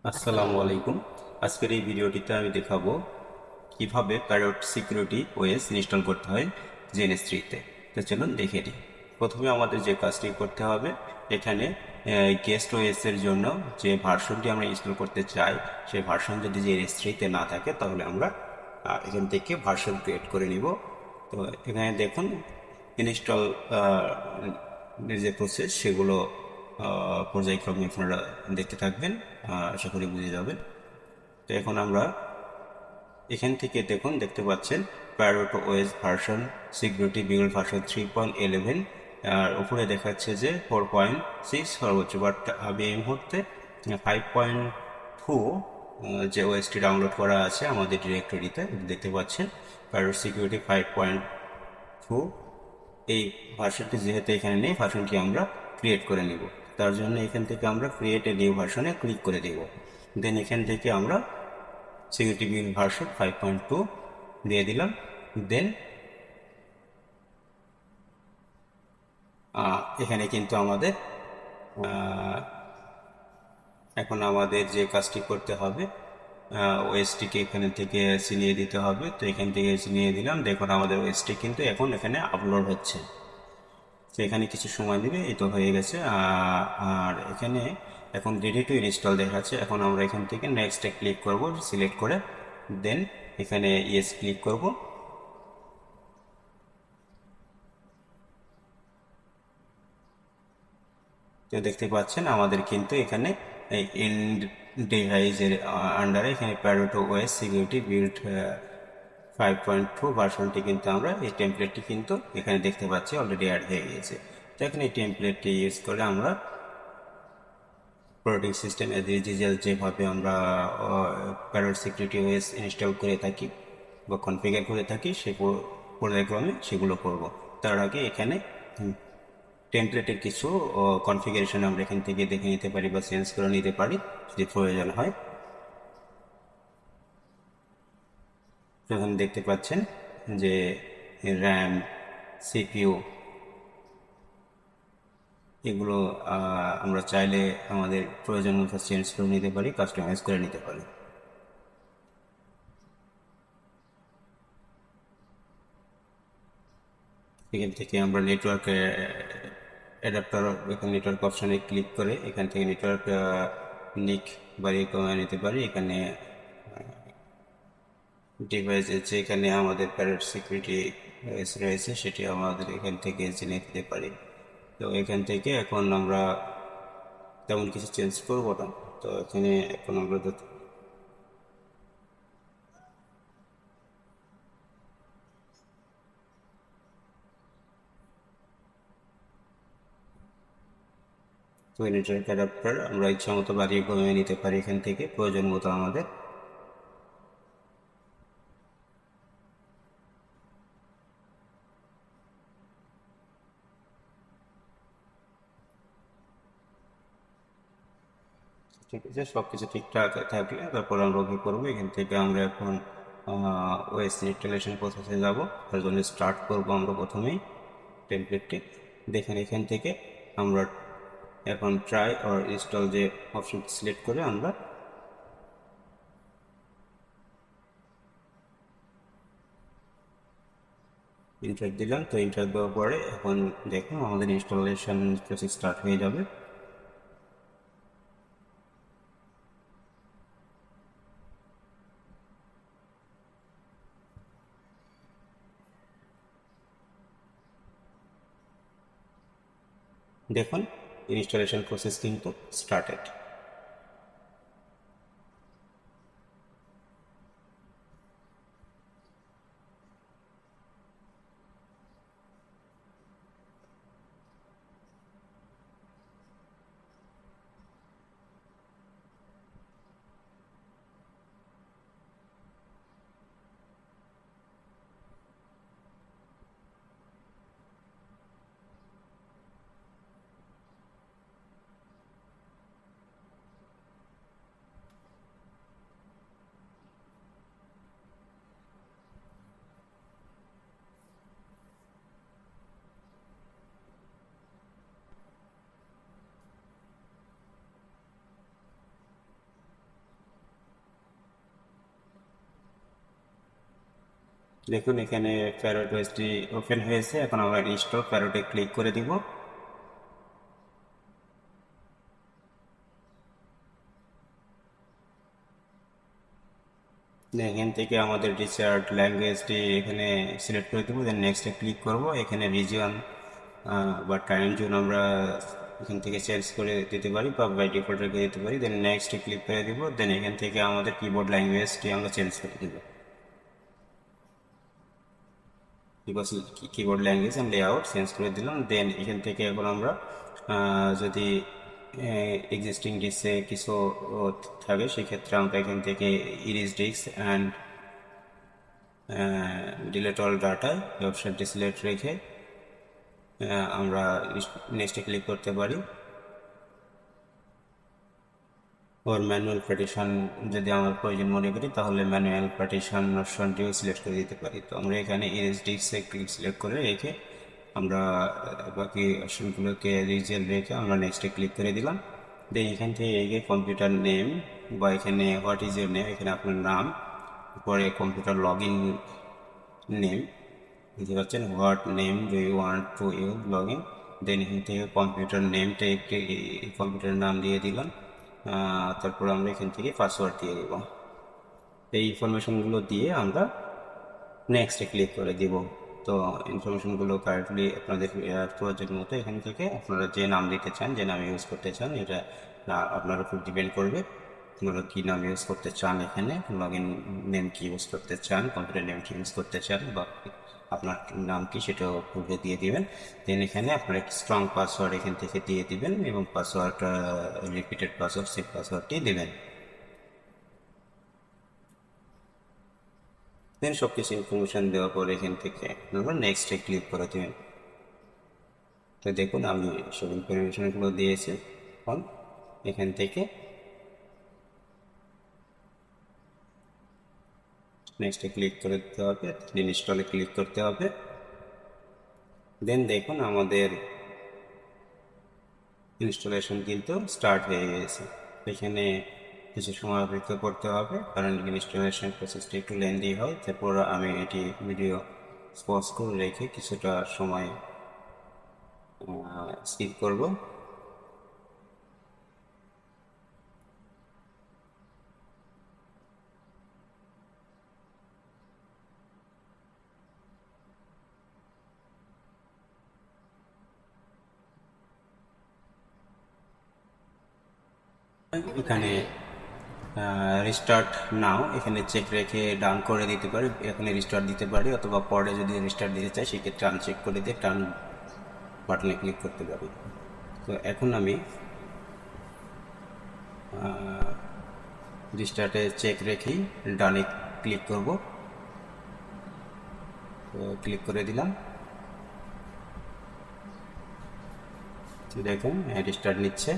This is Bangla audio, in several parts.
আসসালামু আলাইকুম। আজকের এই ভিডিওটিতে আমি দেখাবো কিভাবে প্যারট সিকিউরিটি ওএস ইনস্টল করতে হয় জেএনএস3-তে। তো চলুন দেখে নিই। প্রথমে আমাদের যে কাজটি করতে হবে, এখানে গেস্ট ওএস এর জন্য যে ভার্সনটি আমরা ইনস্টল করতে চাই, সেই ভার্সন যদি জেএনএস3-তে না থাকে তাহলে আমরা এখান থেকে ভার্সন ক্রিয়েট করে নিব। তো এখানে দেখুন ইনস্টল যে প্রসেস সেগুলো পর্যায়ক্রমে আপনারা দেখতে থাকবেন, আশা করি বুঝে যাবেন। তো এখন আমরা এখান থেকে দেখতে পাচ্ছেন parrot OS version security build version 3.11, আর উপরে দেখাচ্ছে যে 4.6 সর্বোচ্চ, বাট আমি এই মুহূর্তে 5.2 যে ওএসটি ডাউনলোড করা আছে আমাদের ডিরেক্টরিতে দেখতে পাচ্ছেন প্যারট সিকিউরিটি 5.2। এই ভার্সনটি যেহেতু এখানে নেই, ভার্সনটি আমরা ক্রিয়েট করে নিব। তার জন্য এখান থেকে আমরা ক্রিয়েট এ নিউ ভার্সনে ক্লিক করে দেব। দেন এখান থেকে আমরা সিকিউরিটি বিল ভার্সন 5.2 দিয়ে দিলাম। দেন এখানে কিন্তু আমাদের এখন আমাদের যে কাজটি করতে হবে, ওএসটিকে এখানে থেকে চিনিয়ে দিতে হবে। তো এখান থেকে চিনিয়ে দিলাম। দেখুন আমাদের ওএসটি কিন্তু এখন এখানে আপলোড হচ্ছে। তো এখানে কিছু সময় নেবে। এই তো হয়ে গেছে। আর এখানে এখন রেডি টু ইনস্টল দেখাচ্ছে। এখন আমরা এখান থেকে নেক্সটে ক্লিক করব, সিলেক্ট করে দেন এখানে ইয়েস ক্লিক করব। তো দেখতে পাচ্ছেন আমাদের কিন্তু এখানে এই এন্ড ডিভাইসের আন্ডারে এখানে প্যারোটো ওএস সিকিউরিটি বিল্ড 5.2 ভার্সনটি কিন্তু আমরা এই টেমপ্লেটটি কিন্তু এখানে দেখতে পাচ্ছি অলরেডি অ্যাড হয়ে গিয়েছে। তো এখানে এই টেমপ্লেটটি ইউজ করে আমরা অপারেটিং সিস্টেম এজ ইউজুয়াল যেভাবে আমরা প্যারোট সিকিউরিটি ওএস ইনস্টল করে থাকি বা কনফিগার করে থাকি সে পর্যায়ক্রমে সেগুলো করব। তার আগে এখানে টেমপ্লেটের কিছু কনফিগারেশন আমরা এখান থেকে দেখে নিতে পারি বা চেঞ্জ করে নিতে পারি যদি প্রয়োজন হয়। এখানে দেখতে পাচ্ছেন যে র্যাম, সিপিইউ এগুলো আমরা চাইলে আমাদের প্রয়োজন মতো চেঞ্জ করে নিতে পারি, কাস্টমাইজ করে নিতে পারি। এখান থেকে আমরা নেটওয়ার্ক অ্যাডাপ্টার, এখানে নেটওয়ার্ক অপশানে ক্লিক করে এখান থেকে নেটওয়ার্ক নিক বাড়িয়ে কমিয়ে নিতে পারি। এখানে ডিভাইসে যেখানে আমাদের প্যারেন্ট সিকিউরিটি রয়েছে সেটি আমাদের এখান থেকে জেনে নিতে পারি। তো এখান থেকে এখন আমরা তেমন কিছু চেঞ্জ করবো না। তো এখানে এখন আমরা তো নেটওয়ার্ক অ্যাডাপ্টার আমরা ইচ্ছা মতো বাড়িয়ে কমিয়ে নিতে পারি এখান থেকে প্রয়োজন মতো আমাদের। ঠিক আছে, সব কিছু ঠিকঠাক থাকলে তারপর আমরা ওকে করবো। এখান থেকে আমরা এখন ওএস ইনস্টলেশন প্রসেসে যাব। তার জন্য স্টার্ট করবো আমরা প্রথমেই টেমপ্লেটটি। দেখেন এখান থেকে আমরা এখন ট্রাই অর ইনস্টল যে অপশনটি সিলেক্ট করে আমরা ইন্টার দিলাম। তো ইন্টার দেওয়ার পরে এখন দেখুন আমাদের ইনস্টলেশন প্রসেস স্টার্ট হয়ে যাবে। দেখুন ইনস্টলেশন প্রসেস কিন্তু স্টার্টেড। দেখুন এখানে প্যারট ওএসটি ওপেন হয়েছে। এখন আমরা ইনস্টল প্যারটে ক্লিক করে দিব। এখান থেকে আমাদের ডিজায়ার্ড ল্যাঙ্গুয়েজটি এখানে সিলেক্ট করে দেবো, দেন নেক্সটে ক্লিক করব। এখানে রিজিয়ন বা টাইম জোন আমরা এখান থেকে চেঞ্জ করে দিতে পারি বা বাই ডিফল্ট রেখে দিতে পারি। দেন নেক্সটে ক্লিক করে দিব। দেন এখান থেকে আমাদের কিবোর্ড ল্যাঙ্গুয়েজটি আমরা চেঞ্জ করে দেবো, because keyboard language and layout change করে দিলাম। দেন এখান থেকে এখন আমরা যদি এক্সিস্টিং ডিস্কে কিছু থাকে সেক্ষেত্রে আমরা এখান থেকে erase disk and delete all data অপশানটি সিলেক্ট রেখে আমরা নেক্সটে ক্লিক করতে পারি। ওর ম্যানুয়াল পার্টিশন যদি আমার প্রয়োজন মনে করি তাহলে ম্যানুয়াল পার্টিশন অপশনটিও সিলেক্ট করে দিতে পারি। তো আমরা এখানে ইরেজ ডিস্কে ক্লিক সিলেক্ট করে রেখে আমরা বাকি অপশনগুলোকে রিজেল রেখে আমরা নেক্সটে ক্লিক করে দিলাম। দেন এখান থেকে এগিয়ে কম্পিউটার নেম বা এখানে হোয়াট ইজ ইউর নেম, এখানে আপনার নাম, পরে কম্পিউটার লগ ইন নেম বুঝতে পারছেন, what name do you want to use log in. Then এখান থেকে কম্পিউটার নেমটা একটি কম্পিউটারের নাম দিয়ে দিলাম। তারপর আমরা এখান থেকে পাসওয়ার্ড দিয়ে দেব। এই ইনফরমেশনগুলো দিয়ে আমরা নেক্সটে ক্লিক করে দিব। তো ইনফরমেশনগুলো কারেক্টলি আপনাদের প্রয়োজন মতো এখান থেকে আপনারা যে নাম দিতে চান, যে নাম ইউজ করতে চান, এটা আপনার উপর ডিপেন্ড করবে আপনারা কী নাম ইউজ করতে চান। এখানে লগ ইন নেম কি ইউজ করতে চান, কম্পিউটার নেম কি ইউজ করতে চান, বা আপনার নাম কি সেটাও পূর্বে দিয়ে দিবেন। দেন এখানে আপনার একটি স্ট্রং পাসওয়ার্ড এখান থেকে দিয়ে দিবেন এবং পাসওয়ার্ড রিপিটেড পাসওয়ার্ড সেই পাসওয়ার্ডটি দেবেন। দেন সব কিছু ইনফরমেশান দেওয়ার পর এখান থেকে আপনারা নেক্সটে ক্লিক করে দেবেন। তো দেখুন আমি সব ইনফরমেশনগুলো দিয়েছি। এখন এখান থেকে নেক্সটে ক্লিক করে দিতে হবে, ইনস্টলে ক্লিক করতে হবে। দেন দেখুন আমাদের ইনস্টলেশন কিন্তু স্টার্ট হয়ে গেছে। এখানে কিছু সময় অপেক্ষা করতে হবে কারণ ইনস্টলেশন প্রসেসটা একটু লেন্দি হয়। তারপর আমি এটি ভিডিও পজ করে রেখে কিছুটা সময় স্কিপ করব। এখানে রিস্টার্ট নাও এখানে চেক রেখে ডান করে দিতে পারি, এখানে রিস্টার্ট দিতে পারি, অথবা পরে যদি রিস্টার্ট দিতে চাই সেক্ষেত্রে আনচেক করে দিয়ে টার্ন বাটনে ক্লিক করতে পারি। তো এখন আমি রিস্টার্টে চেক রেখেই ডানে ক্লিক করব। তো ক্লিক করে দিলাম। দেখুন রিস্টার্ট নিচ্ছে।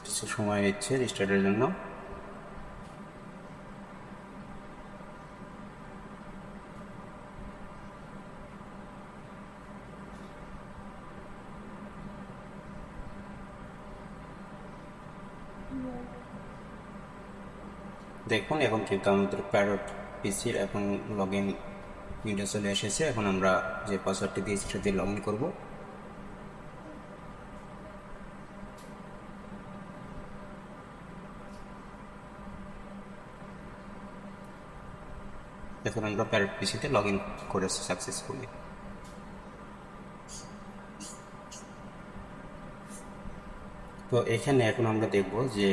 কিছু সময় নিচ্ছে রিস্টার্টের জন্য। দেখুন এখন কিন্তু আমাদের প্যারট পিসির এখন লগ ইন উইন্ডো চলে এসেছে। এখন আমরা যে পাসওয়ার্ডটি দিয়েছি সেটা দিয়ে লগ ইন করবো। এখন আমরা প্যারট পিসিতে লগ ইন করেছি সাকসেসফুলি। তো এখানে এখন আমরা দেখব যে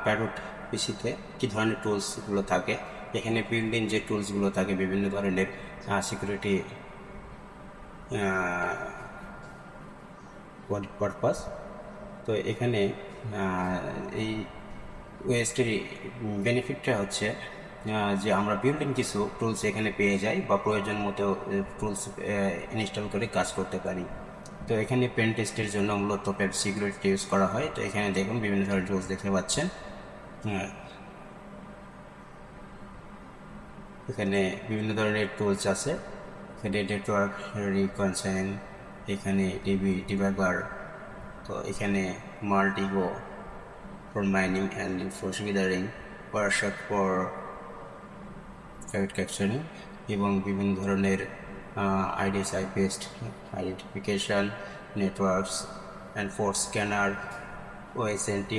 প্যারট পিসিতে কী ধরনের টুলসগুলো থাকে। এখানে বিল্ড ইন যে টুলসগুলো থাকে বিভিন্ন ধরনের সিকিউরিটি পারপাস। তো এখানে এই ওএসটির বেনিফিটটা হচ্ছে যে আমরা বিল্ড ইন কিছু টুলস এখানে পেয়ে যাই বা প্রয়োজন মতো টুলস ইনস্টল করে কাজ করতে পারি। তো এখানে পেন টেস্টের জন্য মূলত পেন সিকিউরিটি ইউজ করা হয়। তো এখানে দেখুন বিভিন্ন ধরনের টুলস দেখতে পাচ্ছেন। এখানে বিভিন্ন ধরনের টুলস আছে। এখানে নেটওয়ার্ক রিকনসাইন, এখানে ডিবাগার, তো এখানে Maltego for mining and information gathering, workshop for packet capturing এবং বিভিন্ন ধরনের আইডিএসআই based identification networks and four scanner, OSINT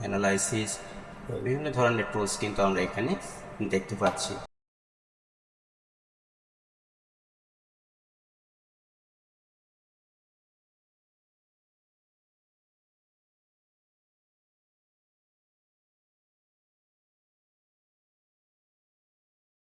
analysis, বিভিন্ন ধরনের টুলস কিন্তু আমরা এখানে দেখতে পাচ্ছি।